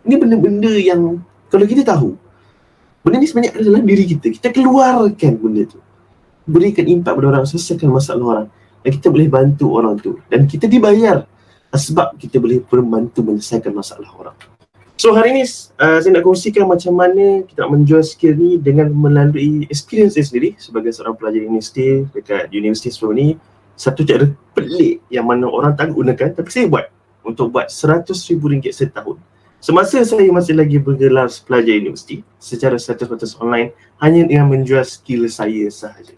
Ini benda-benda yang kalau kita tahu, benda ni sebenarnya adalah diri kita. Kita keluarkan benda tu, berikan impak pada orang, selesaikan masalah orang, dan kita boleh bantu orang tu, dan kita dibayar sebab kita boleh membantu menyelesaikan masalah orang. So hari ni saya nak kongsikan macam mana kita nak menjual skill ni dengan melalui experience saya sendiri sebagai seorang pelajar universiti dekat universiti sebelum ni. Satu cara pelik yang mana orang tak gunakan, tapi saya buat untuk buat RM100,000 setahun. Semasa saya masih lagi bergelar pelajar universiti secara 100% online, hanya dengan menjual skill saya sahaja.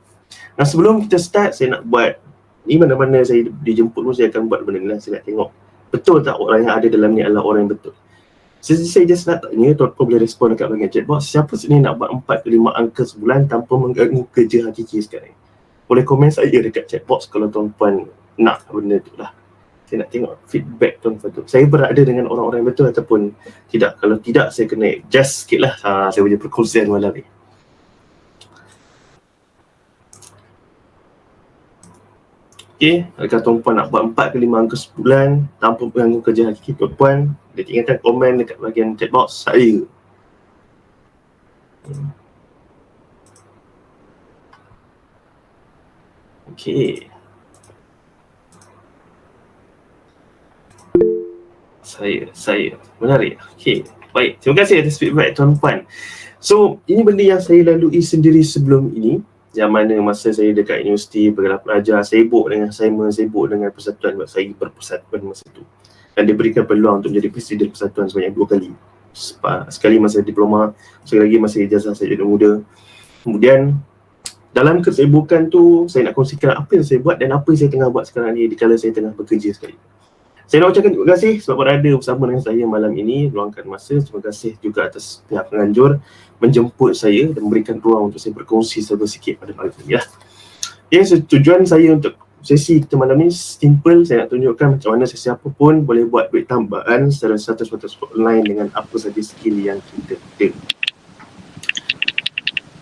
Nah, sebelum kita start, saya nak buat ni, mana-mana saya dijemput pun saya akan buat benda ni lah. Saya nak tengok betul tak orang yang ada dalam ni adalah orang yang betul. Saya just nak tanya, tuan-tuan boleh respon dekat bahagian chatbox, siapa sini nak buat 4 ke 5 angka sebulan tanpa mengganggu kerja hakiki sekarang? Boleh komen saya dekat chatbox kalau tuan-tuan nak benda tu lah. Saya nak tengok feedback tuan-tuan tu. Saya berada dengan orang-orang yang betul ataupun tidak. Kalau tidak, saya kena adjust sikit lah saya punya perkongsian malam ni. Okay, adakah tuan-puan nak buat 4 ke 5 angka sebulan tanpa mengganggu kerja hakiki tuan-puan? Dia tinggalkan komen dekat bahagian chat box saya. Okay. Saya. Menarik. Okay, baik. Terima kasih atas feedback tuan-puan. So, ini benda yang saya lalui sendiri sebelum ini. Yang mana masa saya dekat universiti, bergelar pelajar, sibuk dengan assignment, sibuk dengan persatuan, buat saya berpersatuan masa tu. Dan diberikan peluang untuk menjadi presiden persatuan sebanyak 2 kali. Sekali masa diploma, sekali lagi masa ijazah saya jadi muda. Kemudian, dalam kesibukan tu, saya nak kongsikan apa yang saya buat dan apa yang saya tengah buat sekarang ni dikala saya tengah bekerja sekali. Saya nak ucapkan terima kasih sebab berada bersama dengan saya malam ini, luangkan masa. Terima kasih juga atas pihak penganjur menjemput saya dan memberikan ruang untuk saya berkongsi sedikit pada malam ini lah. Ya, tujuan saya untuk sesi kita malam ni simple. Saya nak tunjukkan macam mana sesiapa pun boleh buat duit tambahan secara 100% online dengan apa sahaja skill yang kita ada.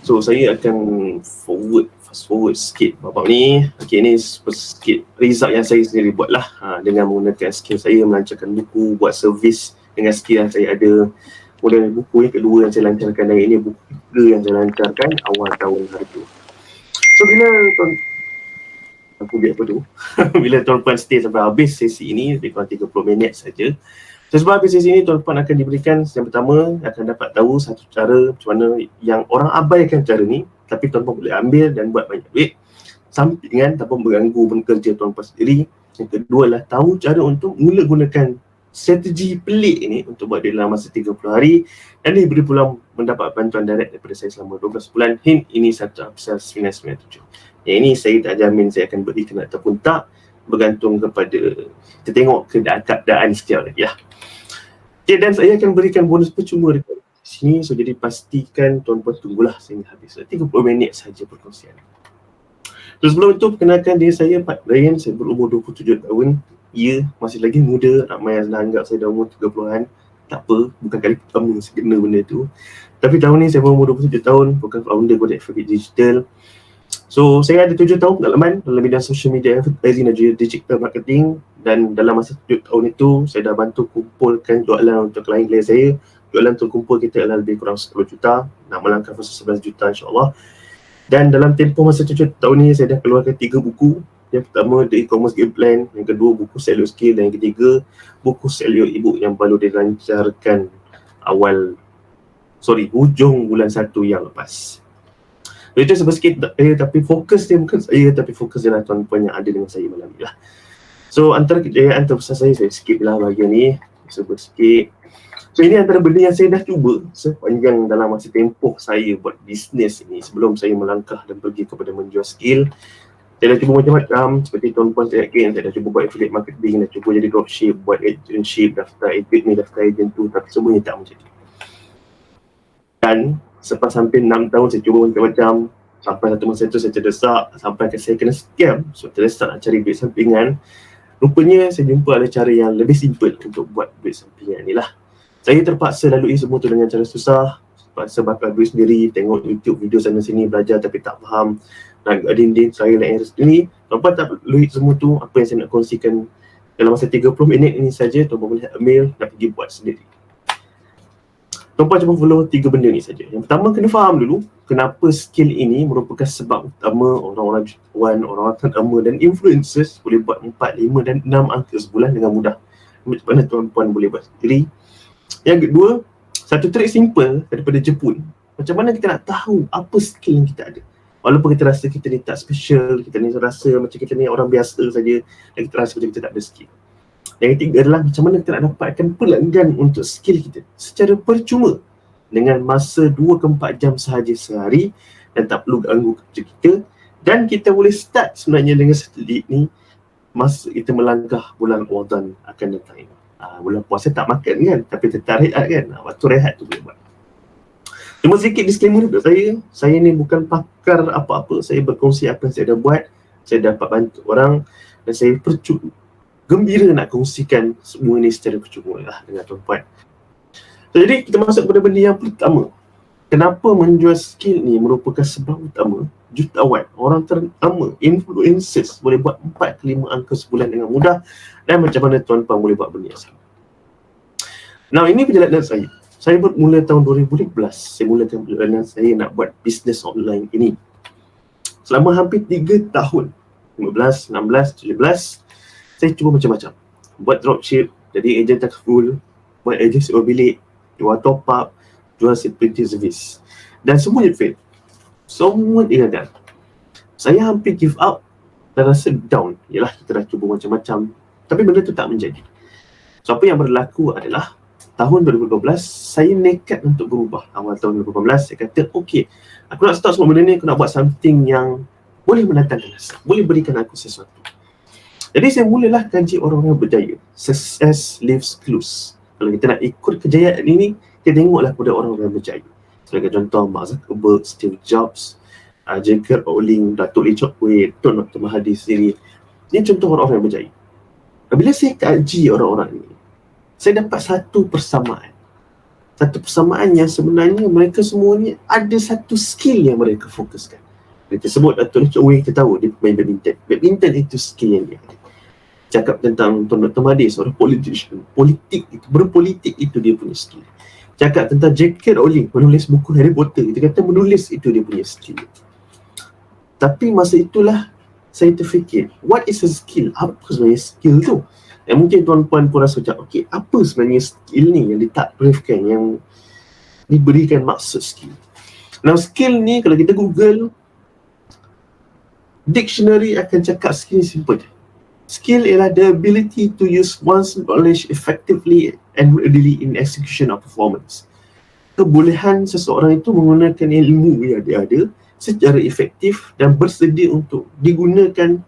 So saya akan fast forward sikit babak ni. Okay, ni sikit result yang saya sendiri buat lah dengan menggunakan skill saya melancarkan buku, buat servis dengan skill yang saya ada. Kemudian buku yang kedua yang saya lancarkan hari ini, buku ketiga yang saya lancarkan awal tahun hari tu. So bila bila tuan-puan stay sampai habis sesi ini, lebih kurang 30 minit saja. So, sebab habis sesi ini, tuan-puan akan diberikan yang pertama, akan dapat tahu satu cara macam mana yang orang abaikan cara ni, tapi tuan-puan boleh ambil dan buat banyak duit sampingan tanpa mengganggu kerja tuan-puan sendiri. Yang kedua adalah tahu cara untuk mula gunakan strategi pelik ini untuk buat duit dalam masa 30 hari dan diberi pula mendapat bantuan direct daripada saya selama 12 bulan. Hint, ini satu Upsell 997. Yang ini saya tak jamin saya akan berikan ataupun tak, bergantung kepada kita tengok keadaan setiap lagi lah. Okay, dan saya akan berikan bonus percuma dekat sini. So jadi pastikan tuan-puan tunggulah sehingga habis. 30 minit saja perkongsian. So sebelum itu, perkenalkan diri saya Pak Brian. Saya berumur 27 tahun. Ya, masih lagi muda. Ramai yang anggap saya dah umur 30-an. Tak apa, bukan kali pertama saya kena benda tu. Tapi tahun ni saya berumur 27 tahun, bukan founder Kodak Fabric Digital. So saya ada 7 tahun pengalaman dalam bidang social media advertising dan juga digital marketing, dan dalam masa 7 tahun itu saya dah bantu kumpulkan jualan untuk klien-klien saya. Jualan terkumpul kita adalah lebih kurang 10 juta, nak melangkah fasa 11 juta insyaAllah. Dan dalam tempoh masa 7 tahun ni saya dah keluarkan 3 buku. Yang pertama The E-Commerce Game Plan, yang kedua buku Sell Your Skill, dan yang ketiga buku Sell Your Ebook yang baru dilancarkan hujung bulan 1 yang lepas. Itu sebab sikit tapi fokus dia bukan saya, tapi fokus dia lah tuan-puan yang ada dengan saya malam ni lah. So antara kejayaan terbesar saya skip lah bahagian ni, sebut sikit. So ini antara benda yang saya dah cuba sepanjang dalam masa tempoh saya buat bisnes ini sebelum saya melangkah dan pergi kepada menjual skill. Saya dah cuba macam-macam, seperti tuan-puan saya yakin, saya dah cuba buat affiliate marketing, dah cuba jadi dropship, buat agentship, daftar agent ni, daftar agent tu, tapi semuanya tak menjadi. Dan selepas hampir 6 tahun saya cuba macam-macam, sampai satu masa itu saya terdesak, sampai saya kena scam. So terdesak nak cari duit sampingan. Rupanya saya jumpa ada cara yang lebih simple untuk buat duit sampingan ni lah. Saya terpaksa lalui semua tu dengan cara susah, terpaksa bakar duit sendiri, tengok YouTube video sana sini, belajar tapi tak faham, nak dinding trial and error sendiri. Tuan-puan tak lalui semua tu, apa yang saya nak kongsikan dalam masa 30 minit ini saja, tuan-puan boleh ambil dan pergi buat sendiri. Tuan-puan cuma follow 3 benda ni saja. Yang pertama, kena faham dulu kenapa skill ini merupakan sebab utama orang-orang jutawan, orang-orang ternama dan influencers boleh buat 4, 5 dan 6 angka sebulan dengan mudah. Macam mana tuan-puan boleh buat sendiri? Yang kedua, satu trik simple daripada Jepun. Macam mana kita nak tahu apa skill yang kita ada? Walaupun kita rasa kita ni tak special, kita ni rasa macam kita ni orang biasa saja, dan kita rasa macam kita tak ada skill. Yang ketiga adalah macam mana kita nak dapatkan pelanggan untuk skill kita secara percuma dengan masa 2 ke 4 jam sahaja sehari dan tak perlu ganggu kerja kita, dan kita boleh start sebenarnya dengan strategi ni masa kita melangkah bulan Ramadan akan datang ini. Bulan puasa tak makan kan, tapi tertarik kan, waktu rehat tu boleh buat. Cuma sikit disclaimer daripada saya ni bukan pakar apa-apa, saya berkongsi apa yang saya dah buat, saya dapat bantu orang dan saya gembira nak kongsikan semua ni secara percuma lah dengan tuan-puan. Jadi kita masuk kepada benda yang pertama. Kenapa menjual skill ni merupakan sebab utama jutawan, orang ternama, influencers boleh buat 4 ke 5 angka sebulan dengan mudah, dan macam mana tuan-puan boleh buat benda yang sama. Nah, ini perjalanan saya. Saya bermula tahun 2015. Saya mulakan perjalanan saya nak buat bisnes online ini. Selama hampir 3 tahun, 15, 16, 17, saya cuba macam-macam. Buat dropship, jadi ejen takaful, buat ejen sewa bilik, jual top up, jual security service. Dan semuanya fail. Semua gagal. Saya hampir give up dan rasa down. Yalah, kita dah cuba macam-macam, tapi benda tu tak menjadi. So apa yang berlaku adalah tahun 2012 saya nekat untuk berubah. Awal tahun 2018 saya kata okey, aku nak start semua benda ni, aku nak buat something yang boleh mendatangkan hasil, boleh berikan aku sesuatu. Jadi saya mulalah kaji orang-orang berjaya. Success leaves clues. Kalau kita nak ikut kejayaan ini, kita tengoklah kepada orang-orang berjaya. Sebagai contoh, Mark Zuckerberg, Steve Jobs, J.K. Rowling, Datuk Lee Chok Wei, Tun Dr. Mahathir sendiri. Ini contoh orang-orang yang berjaya. Bila saya kaji orang-orang ini, saya dapat satu persamaan. Satu persamaan yang sebenarnya mereka semua ni ada satu skill yang mereka fokuskan. Kita sebut Datuk Lee Chok Wei, kita tahu dia main badminton. Badminton itu skill yang dia ada. Cakap tentang Tun Dr. Mahathir, seorang politician, berpolitik itu dia punya skill. Cakap tentang J.K. Rowling, menulis buku Harry Potter, kita kata menulis itu dia punya skill. Tapi masa itulah saya terfikir, what is a skill? Apa sebenarnya skill tu? Dan mungkin tuan-puan pun rasa macam, okey, apa sebenarnya skill ni yang ditakrifkan, yang diberikan maksud skill? Now skill ni kalau kita Google, dictionary akan cakap skill simple je. Skill ialah the ability to use one's knowledge effectively and readily in execution of performance. Kebolehan seseorang itu menggunakan ilmu yang dia ada secara efektif dan bersedia untuk digunakan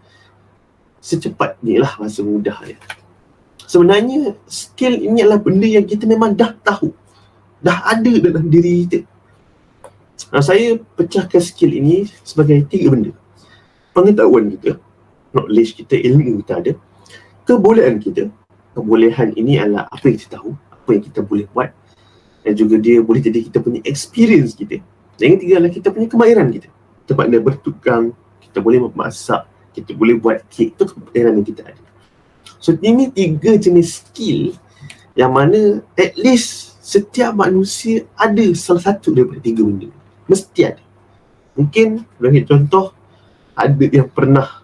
secepatnya lah, bahasa mudah dia. Sebenarnya skill ini adalah benda yang kita memang dah tahu, dah ada dalam diri kita. Nah, saya pecahkan skill ini sebagai 3 benda. Pengetahuan kita, knowledge kita, ilmu kita ada. Kebolehan kita, kebolehan ini adalah apa yang kita tahu, apa yang kita boleh buat, dan juga dia boleh jadi kita punya experience kita. Dan yang ketiga adalah kita punya kemahiran kita. Kita pandai bertukang, kita boleh memasak, kita boleh buat kek, itu kemahiran yang kita ada. So ini 3 jenis skill yang mana at least setiap manusia ada salah satu daripada 3 benda. Mesti ada. Mungkin bagi contoh, ada yang pernah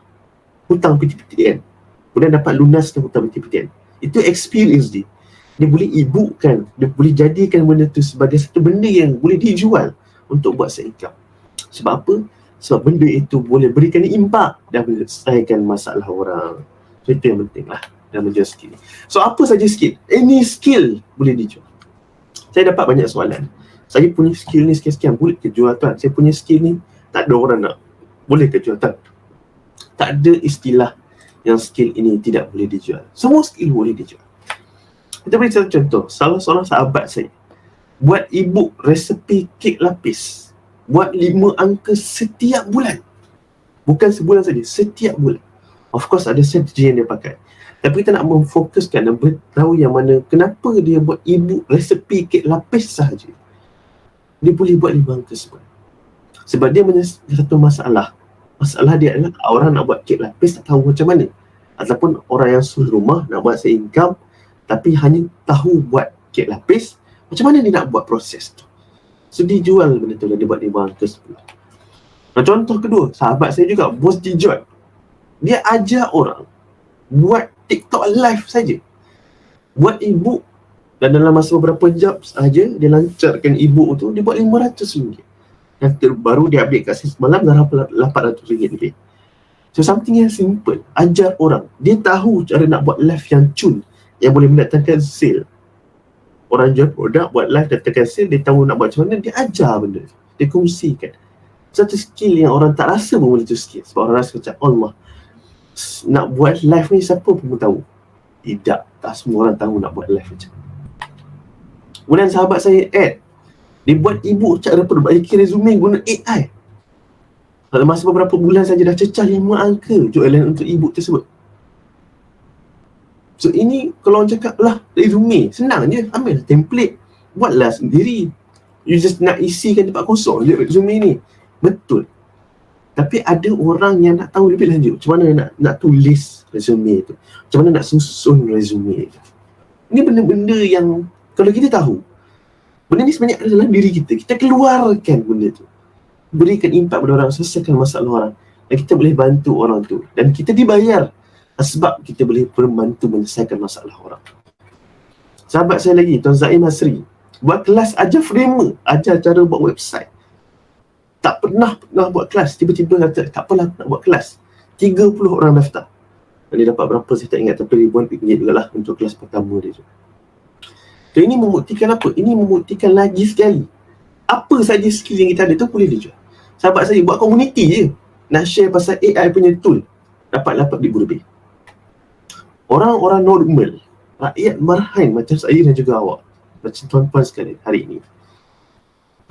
hutang PTPTN, kemudian dapat lunaskan hutang PTPTN. Itu experience dia. Dia boleh ibukan, dia boleh jadikan benda tu sebagai satu benda yang boleh dijual untuk buat income. Sebab apa? Sebab benda itu boleh berikan impak dan menyelesaikan masalah orang. So itu yang penting lah dalam menjual skill. So apa saja skill? Any skill boleh dijual. Saya dapat banyak soalan. Saya punya skill ni sekian-sekian, boleh ke jual tuan? Saya punya skill ni tak ada orang nak. Boleh ke jual tuan? Tak ada istilah yang skill ini tidak boleh dijual. Semua skill boleh dijual. Kita beri satu contoh. Salah seorang sahabat saya buat e-book resepi kek lapis. Buat 5 angka setiap bulan. Bukan sebulan saja, setiap bulan. Of course ada strategi yang dia pakai. Tapi kita nak memfokuskan dan beritahu yang mana kenapa dia buat e-book resepi kek lapis sahaja. Dia boleh buat 5 angka sebulan. Sebab dia punya satu masalah. Masalah dia adalah orang nak buat kek lapis tak tahu macam mana. Ataupun orang yang suruh rumah nak buat income tapi hanya tahu buat kek lapis, Macam mana dia nak buat proses tu? So dia jual benda tu dan dia buat di markers pula. Nah, contoh kedua, sahabat saya juga, Bos Dijot. Dia ajar orang buat TikTok live saja. Buat e-book, dan dalam masa beberapa jam saja dia lancarkan e-book tu, dia buat RM500. Yang terbaru dia update kat saya semalam dah RM800 lebih. So something yang simple, ajar orang. Dia tahu cara nak buat live yang cun, yang boleh mendatangkan sale. Orang jual produk, buat live, datangkan sale, dia tahu nak buat macam mana, dia ajar benda. Dia kongsikan. Satu skill yang orang tak rasa pun boleh tu skill. Sebab orang rasa macam, Allah, nak buat live ni siapa pun tahu. Tidak, tak semua orang tahu nak buat live macam mana. Kemudian sahabat saya Ed, dia buat e-book cara perbaiki resume guna AI. Dalam masa beberapa bulan saja dah cecah 5 angka jualan untuk e-book tersebut. So ini kalau orang cakap lah resume, senang je, ambil template, buatlah sendiri. You just nak isikan tempat kosong je resume ni. Betul. Tapi ada orang yang nak tahu lebih lanjut macam mana nak tulis resume tu, macam mana nak susun resume tu. Ini benda-benda yang kalau kita tahu, benda ni sebenarnya adalah diri kita. Kita keluarkan benda tu, berikan impak pada orang, selesaikan masalah orang, dan kita boleh bantu orang tu. Dan kita dibayar sebab kita boleh membantu menyelesaikan masalah orang. Sahabat saya lagi, Tuan Zaim Hasri, buat kelas ajar framer, ajar cara buat website. Tak pernah buat kelas, tiba-tiba kata, tak apalah nak buat kelas. 30 orang daftar. Dan dia dapat berapa saya tak ingat, tapi ribuan ringgit juga lah untuk kelas pertama dia tu. So ini membuktikan apa? Ini membuktikan lagi sekali, apa saja skill yang kita ada tu boleh dijual. Sahabat saya buat komuniti je, nak share pasal AI punya tool, dapat RM8,000 lebih. Orang-orang normal, rakyat marhain macam saya dan juga awak, macam tuan-tuan sekalian hari ini,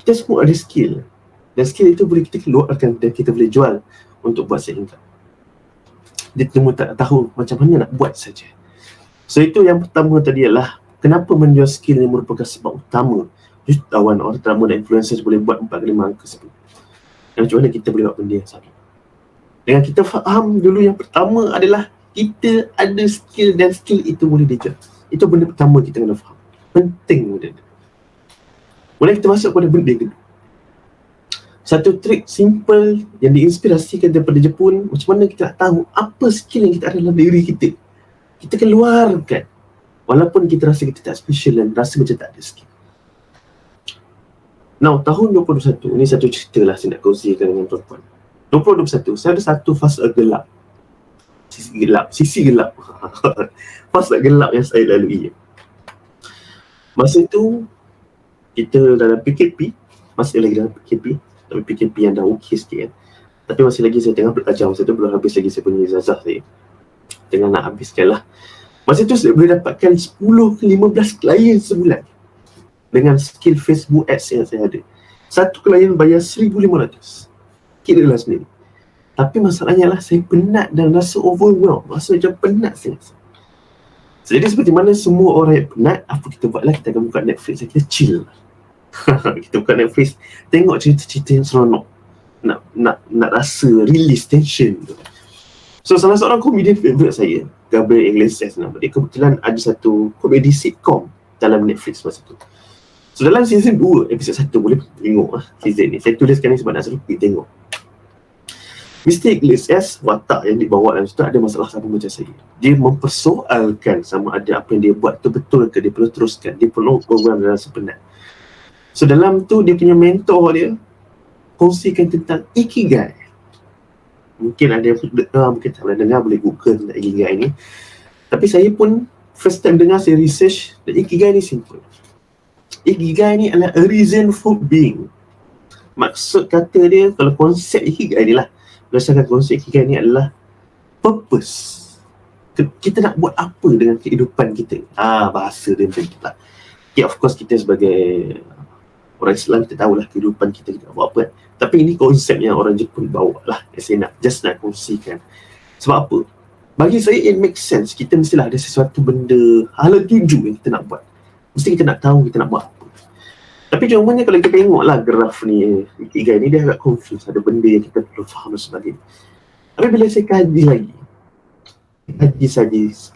kita semua ada skill. Dan skill itu boleh kita keluarkan dan kita boleh jual untuk buat side income. Dia cuma tak tahu macam mana nak buat saja. So itu yang pertama tadi adalah kenapa menjual skill ini merupakan sebab utama jutawan orang terutama dan influencer boleh buat 4 ke 5 angka sebelum. Dan macam mana kita boleh buat benda yang sama. Dengan kita faham dulu yang pertama adalah kita ada skill dan skill itu boleh dijual. Itu benda pertama kita kena faham. Penting benda itu. Boleh kita masuk pada benda kedua. Satu trik simple yang diinspirasikan daripada Jepun, macam mana kita nak tahu apa skill yang kita ada dalam diri kita. Kita keluarkan. Walaupun kita rasa kita tak special dan rasa macam tak ada skill. Now, tahun 2021, ni satu cerita lah saya nak kongsikan dengan tuan-tuan. 2021, saya ada satu fasa gelap. Sisi gelap. Fasa gelap yang saya lalui. Masa itu, kita dalam PKP, masih lagi dalam PKP, tapi PKP yang dah okey sikit kan. Tapi masih lagi saya tengah belajar, masa tu belum habis lagi saya punya ijazah saya. Tengah nak habiskan lah. Masa tu saya boleh dapatkan 10 ke 15 klien sebulan dengan skill Facebook Ads yang saya ada. Satu klien bayar 1,500. Kira lah sendiri. Tapi masalahnya lah saya penat dan rasa overwhelmed. Rasa macam penat saya. Jadi seperti mana semua orang yang penat, apa kita buat lah, kita akan buka Netflix, kita chill. Kita buka Netflix, tengok cerita-cerita yang seronok, nak rasa release tension tu. So salah seorang komedian favourite saya, Gabriel Iglesias nama dia, kebetulan ada satu komedi sitcom dalam Netflix masa tu. So dalam season 2, episod 1, boleh tengok season ni. Saya tuliskan ni sebab nak suruh pergi tengok. Mr. Iglesias, watak yang dibawa dalam situ ada masalah sama macam saya. Dia mempersoalkan sama ada apa yang dia buat tu betul ke, dia perlu teruskan, dia perlu program dan rasa penat. So dalam tu dia punya mentor dia kongsikan tentang Ikigai. Mungkin ada yang dengar, mungkin tak pernah dengar, boleh google tentang Ikigai ni. Tapi saya pun first time dengar, saya research, dan Ikigai ni simple. Ikigai ni adalah a reason for being. Maksud kata dia, kalau konsep Ikigai ni lah, berdasarkan konsep Ikigai ni adalah purpose. Kita nak buat apa dengan kehidupan kita. Bahasa dia macam tu lah. Okay, of course kita sebagai orang Islam kita tahulah kehidupan kita buat apa. Tapi ini konsep yang orang Jepun bawa lah. Saya nak kongsikan. Sebab apa? Bagi saya it makes sense. Kita mestilah ada sesuatu benda hala tuju yang kita nak buat. Mesti kita nak tahu kita nak buat apa. Tapi cumanya kalau kita tengoklah graf ni, Ikigai ni dia agak confused. Ada benda yang kita perlu faham dan sebagainya. Tapi bila saya kaji lagi,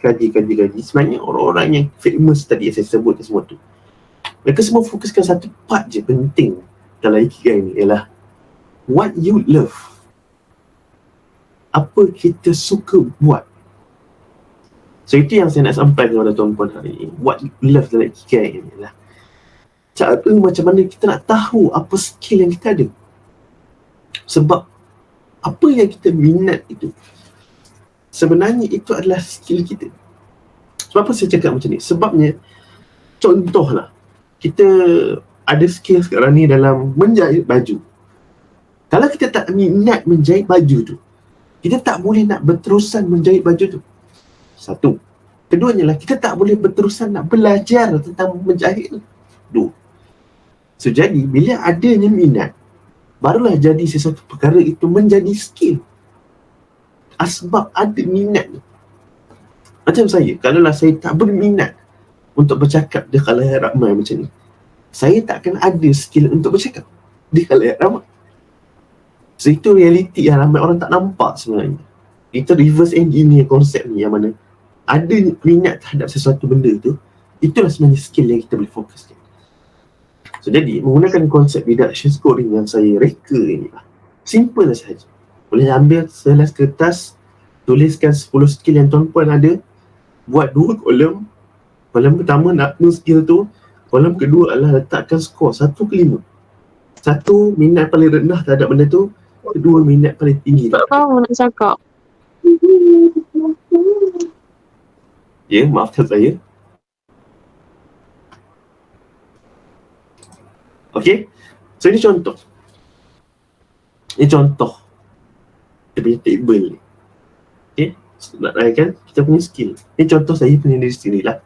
kaji, sebenarnya orang-orang yang famous tadi yang saya sebut semua tu, Mereka semua fokuskan satu part je penting dalam ikigai ni, ialah what you love. Apa kita suka buat. So itu yang saya nak sampaikan kepada tuan-puan hari ini. What you love dalam ikigai ni ialah cara macam mana kita nak tahu apa skill yang kita ada. Sebab apa yang kita minat itu sebenarnya itu adalah skill kita. Sebab apa saya cakap macam ni? Sebabnya, contohlah, kita ada skill sekarang ni dalam menjahit baju. Kalau kita tak minat menjahit baju tu, kita tak boleh nak berterusan menjahit baju tu. Satu. Keduanya lah, kita tak boleh berterusan nak belajar tentang menjahit tu. Dua. So jadi, bila adanya minat, barulah jadi sesuatu perkara itu menjadi skill. Sebab ada minat ni. Macam saya, kalaulah saya tak berminat untuk bercakap di khalayak ramai macam ni, saya tak akan ada skill untuk bercakap di khalayak ramai. So itu realiti yang ramai orang tak nampak sebenarnya. Itu reverse engineer konsep ni, yang mana ada minat terhadap sesuatu benda tu, itulah sebenarnya skill yang kita boleh fokuskan. So jadi, menggunakan konsep reduction scoring yang saya reka ini lah, simple sahaja. Boleh ambil sehelai kertas, tuliskan 10 skill yang tuan-puan ada, buat 2 kolom. Kolom pertama nakmu skill tu, kolom kedua adalah letakkan skor 1 ke 5. 1 minat paling rendah terhadap benda tu, 2 minat paling tinggi. Tak tahu nak cakap. Ya, maafkan saya. Okey, so ini contoh. Ini contoh dia punya table ni. Okey, nak raikan kita punya skill. Ini contoh saya punya diri sendiri lah.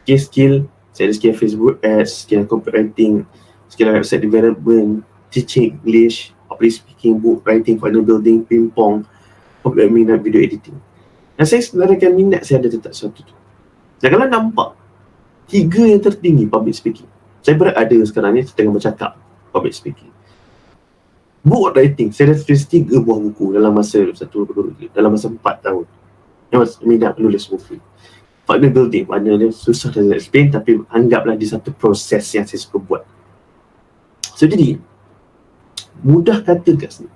Okay, skill, saya ada skill Facebook Ads, skill copywriting, skill website development, teaching English, public speaking, book writing, final building, ping-pong, public minat, video editing. Dan saya sebenarnya minat saya ada tetap sesuatu tu. Dan kalau nampak 3 yang tertinggi public speaking, saya berada sekarang ni tengah bercakap public speaking. Book writing, saya dah tulis 3 buah buku dalam masa 4 tahun. Yang minat menulis buku. Final building, mana dia susah dan explain, tapi anggaplah di satu proses yang saya suka buat. So jadi, mudah kata kat sini,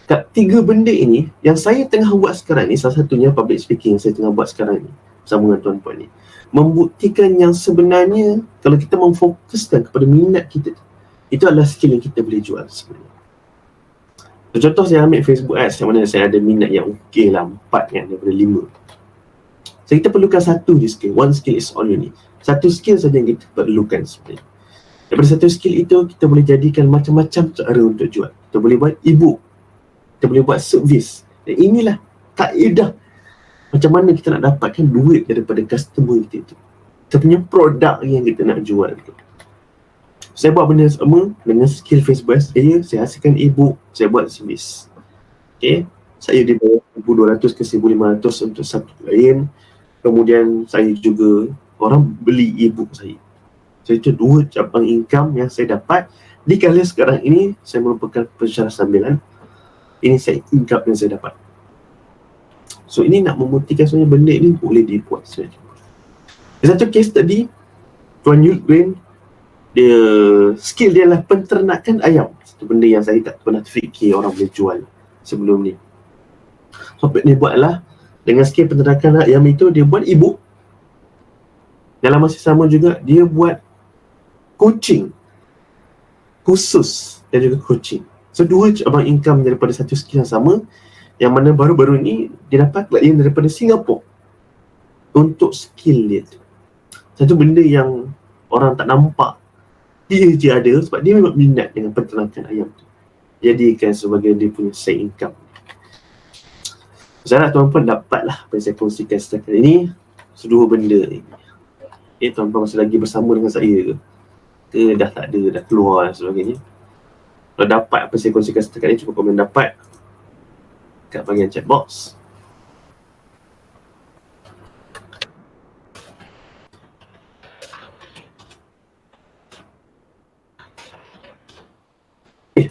kat 3 benda ini yang saya tengah buat sekarang ni, salah satunya public speaking yang saya tengah buat sekarang ni bersama dengan tuan-puan ni, membuktikan yang sebenarnya kalau kita memfokuskan kepada minat kita, itu adalah skill yang kita boleh jual sebenarnya. Contoh saya ambil Facebook Ads yang mana saya ada minat yang okey lah, 4 kan daripada 5. So kita perlukan 1 je skill. One skill is all you need. 1 skill saja yang kita perlukan sebenarnya. Daripada 1 skill itu, kita boleh jadikan macam-macam cara untuk jual. Kita boleh buat e-book, kita boleh buat servis. Dan inilah kaedah macam mana kita nak dapatkan duit daripada customer kita itu. Kita punya produk yang kita nak jual itu. Saya buat benda sama dengan skill Facebook Ads saya hasilkan e-book, saya buat servis. Okay, saya dibayar 1,200 ke 1,500 untuk satu klien. Kemudian saya juga, orang beli e-book saya. So itu 2 cabang income yang saya dapat. Dikala sekarang ini saya merupakan pensyarah sambilan, ini saya income yang saya dapat. So ini nak membuktikan sebenarnya benda ni boleh dibuat sebenarnya. Satu case tadi, Tuan Ukraine, dia skill dia adalah penternakan ayam. Satu benda yang saya tak pernah fikir orang boleh jual sebelum ni. So apa dia buat adalah, dengan skill penternakan ayam itu, dia buat e-book. Dalam masa sama juga, dia buat coaching khusus dan juga coaching. So 2 cabang income daripada satu skill yang sama, yang mana baru-baru ni dia dapat klien daripada Singapura untuk skill dia tu. Satu benda yang orang tak nampak, dia je ada sebab dia memang minat dengan penternakan ayam tu. Jadikan sebagai dia punya side income. Saya harap tuan-puan dapatlah apa yang saya kongsikan setakat ini, seluruh benda ini. Okay, tuan-puan masih lagi bersama dengan saya ke dah tak ada, dah keluar dan sebagainya. Kalau dapat apa yang saya kongsikan setakat ini, cuba komen dapat kat bahagian chat box.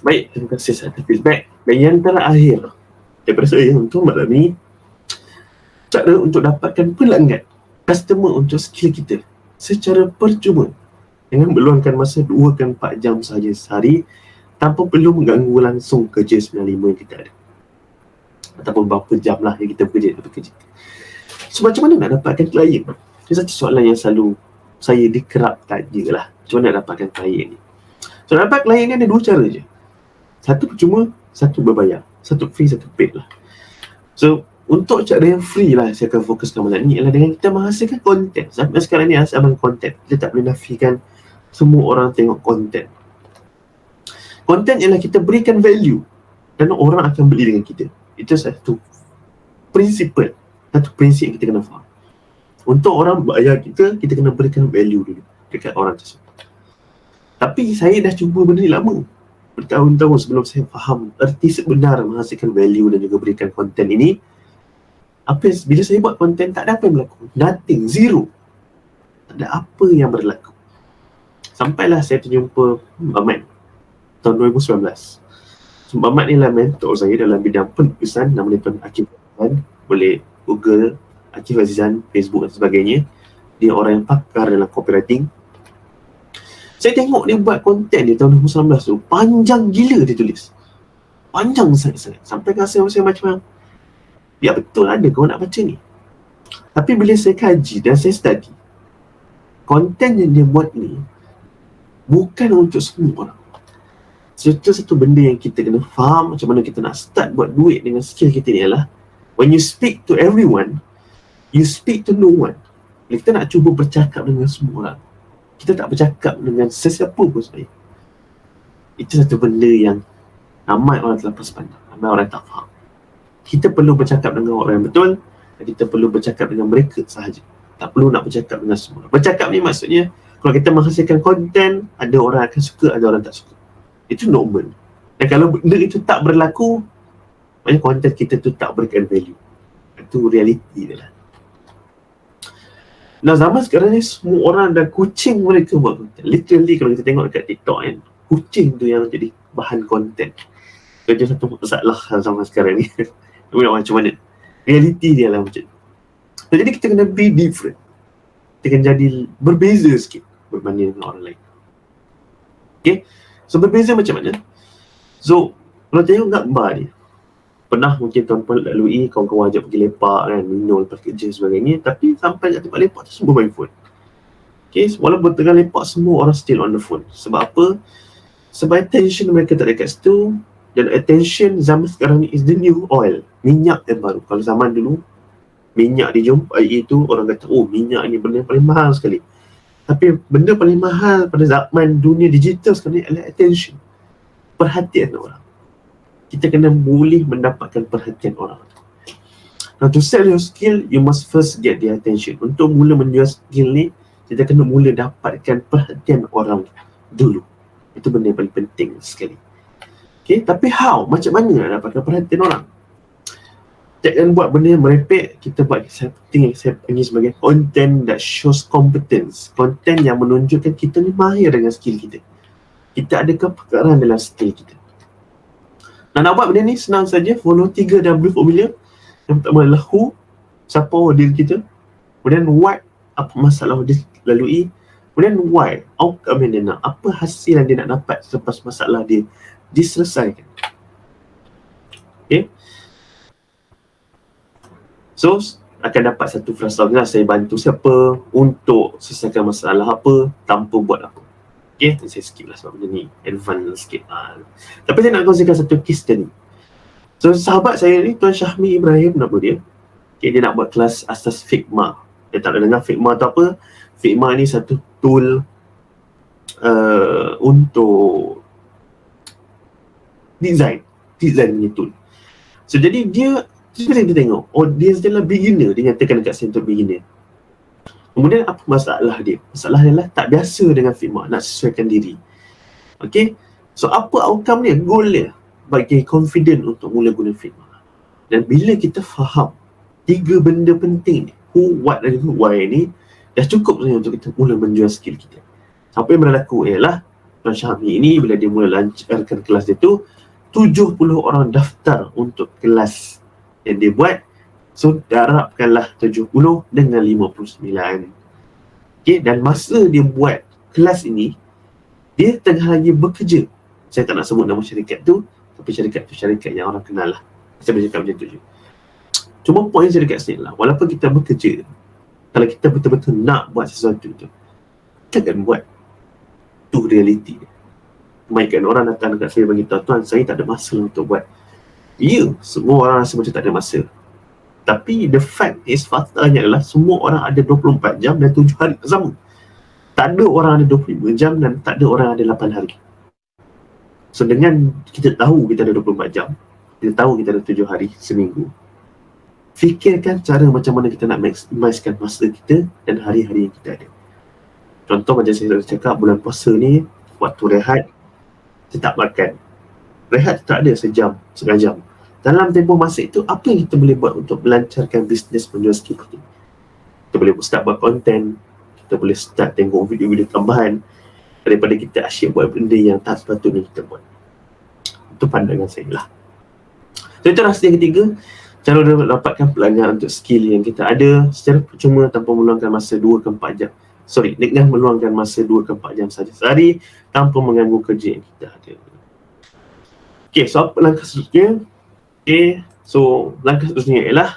Baik, terima kasih atas feedback. Dan yang terakhir daripada saya untuk malam ni, cara untuk dapatkan pelanggan, customer untuk skill kita secara percuma. Jangan meluangkan masa 2 ke 4 jam sahaja sehari tanpa perlu mengganggu langsung kerja 9/5 yang kita ada, ataupun berapa jam lah yang kita bekerja. So macam mana nak dapatkan klien? Ini satu soalan yang selalu saya dikerap tanya lah. Macam mana nak dapatkan klien ni? So nak dapat klien ni ada 2 cara je. Satu percuma, satu berbayar. Satu free, satu paid lah. So untuk cara yang free lah saya akan fokuskan malam ni, ialah dengan kita menghasilkan konten. Sampai sekarang ni abang konten, kita tak boleh nafikan semua orang tengok konten. Konten ialah kita berikan value dan orang akan beli dengan kita. Itu satu prinsip yang kita kena faham. Untuk orang bayar kita kena berikan value dulu dekat orang tersebut. Tapi saya dah cuba benda ni lama, bertahun-tahun sebelum saya faham erti sebenar menghasilkan value dan juga berikan konten ini. Bila saya buat konten, tak ada apa yang berlaku. Nothing, zero. Tak ada apa yang berlaku. Sampailah saya terjumpa Mbak Mat tahun 2019. So, Mbak Mat ni lah mentor saya dalam bidang penulisan. Nama dia Tuan Akif Azizan. Boleh Google Akif Azizan, Facebook dan sebagainya. Dia orang yang pakar dalam copywriting. Saya tengok dia buat konten dia tahun 2019 tu, panjang gila dia tulis. Panjang sangat-sangat. Sampai rasa saya macam, ya betul ada kau nak baca ni. Tapi bila saya kaji dan saya study, konten yang dia buat ni bukan untuk semua orang. Satu benda yang kita kena faham macam mana kita nak start buat duit dengan skill kita ni adalah, when you speak to everyone, you speak to no one. Bila kita nak cuba bercakap dengan semua orang, kita tak bercakap dengan sesiapa pun sebenarnya. Itu satu benda yang ramai orang terlepas pandang, ramai orang tak faham. Kita perlu bercakap dengan orang yang betul, dan kita perlu bercakap dengan mereka sahaja. Tak perlu nak bercakap dengan semua. Bercakap ni maksudnya, kalau kita menghasilkan konten, ada orang akan suka, ada orang tak suka. Itu normal. Dan kalau benda itu tak berlaku, maknanya konten kita tu tak berikan value. Itu realiti dia lah. Nah, zaman sekarang ni semua orang dah kucing mereka buat konten. Literally kalau kita tengok dekat TikTok kan, kucing tu yang jadi bahan konten. Itu satu masalah zaman sekarang ni. Tapi nak macam mana? Realiti dia lah macam tu. Jadi kita kena be different. Kita kena jadi berbeza sikit berbanding dengan orang lain. Okay? So berbeza macam mana? So kalau tengok gambar ni, pernah mungkin tuan-tuan lalui kawan-kawan ajak pergi lepak kan, minum lepas kerja sebagainya, tapi sampai kat tempat lepak tu semua main phone. Okay, walaupun tengah lepak semua orang still on the phone. Sebab apa? Sebab attention mereka tak ada kat situ. Dan attention zaman sekarang ni is the new oil, minyak yang baru. Kalau zaman dulu minyak dijumpai itu, orang kata oh minyak ni benda yang paling mahal sekali. Tapi benda paling mahal pada zaman dunia digital sekarang ni adalah attention, perhatian orang. Kita kena boleh mendapatkan perhatian orang. Now to sell your skill, you must first get their attention. Untuk mula menjual skill ni, kita kena mula dapatkan perhatian orang dulu. Itu benda yang paling penting sekali. Okay, tapi how? Macam mana nak dapatkan perhatian orang? Jangan buat benda yang merepek. Kita buat something yang saya panggil sebagai content that shows competence. Content yang menunjukkan kita ni mahir dengan skill kita. Kita ada kepakaran dalam skill kita. Nak buat benda ni senang saja. Follow 3W formula. Yang pertama adalah who, siapa diri kita. Kemudian what, apa masalah dia lalui. Kemudian why, outcome yang dia nak. Apa hasil yang dia nak dapat selepas masalah dia diselesaikan. Okay. So, akan dapat satu frasa. Saya bantu siapa untuk selesaikan masalah apa tanpa buat apa. Okay, saya skip lah sebab benda ni advance sikit. Tapi saya nak kongsikan satu case study. So, sahabat saya ni, Tuan Syahmi Ibrahim, nama dia. Okay, dia nak buat kelas asas Figma. Dia tak ada dengar Figma tu apa. Figma ni satu tool untuk design punya tool. So, jadi dia tengok, oh dia adalah beginner, dia nyatakan dekat saya untuk beginner. Kemudian apa masalah dia? Masalah dia adalah tak biasa dengan Figma, nak sesuaikan diri. Okay, so apa outcome dia, goal dia? Bagi confident untuk mula guna Figma. Dan bila kita faham 3 benda penting ni, who, what dan why ni, dah cukup sebenarnya untuk kita mula menjual skill kita. Apa yang berlaku ialah Tuan Syahmi ini bila dia mula lancarkan kelas dia tu, 70 orang daftar untuk kelas yang dia buat. So darabkanlah 70 dengan 59. Okay, dan masa dia buat kelas ini, dia tengah lagi bekerja. Saya tak nak sebut nama syarikat tu, tapi syarikat tu syarikat yang orang kenal lah. Saya boleh cakap macam tu je. Cuma poin syarikat sini lah, walaupun kita bekerja, kalau kita betul-betul nak buat sesuatu tu, kita akan buat. Tu realiti. Mainkan orang datang dekat saya bagi tahu, tuan saya tak ada masa untuk buat. Ya, semua orang rasa macam tak ada masa. Tapi the fact is, faktanya adalah semua orang ada 24 jam dan 7 hari sama. Tak ada orang ada 25 jam dan tak ada orang ada 8 hari. So dengan kita tahu kita ada 24 jam, kita tahu kita ada 7 hari seminggu, fikirkan cara macam mana kita nak maximiskan masa kita dan hari-hari yang kita ada. Contoh macam saya cakap, bulan puasa ni, waktu rehat, kita tak makan. Rehat tak ada sejam, setengah jam. Dalam tempoh masa itu, apa yang kita boleh buat untuk melancarkan bisnes menjual skill kita? Kita boleh start buat konten, kita boleh start tengok video-video tambahan daripada kita asyik buat benda yang tak sepatutnya kita buat. Itu pandangan saya lah. So itu rahsia yang ketiga, cara dapatkan pelajaran untuk skill yang kita ada secara percuma tanpa meluangkan masa 2 ke 4 jam. Dengan meluangkan masa 2 ke 4 jam saja sehari tanpa mengganggu kerja yang kita ada. Okay, so apa langkah seterusnya? Okay, so langkah seterusnya ialah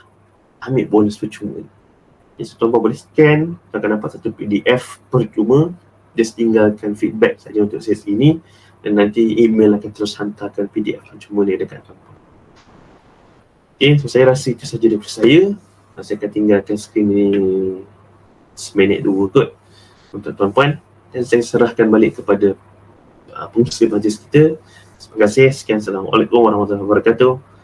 ambil bonus percuma. Okay, so tuan-tuan boleh scan, akan dapat satu PDF percuma. Just tinggalkan feedback saja untuk sesi ini dan nanti email akan terus hantarkan PDF percuma ni dekat tuan-tuan. Okay, so saya rasa itu saja daripada saya. Saya akan tinggalkan skrin ni seminit 2 kot untuk tuan-puan dan saya serahkan balik kepada pengurusi majlis kita. Terima kasih. Sekian. Assalamualaikum warahmatullahi wabarakatuh.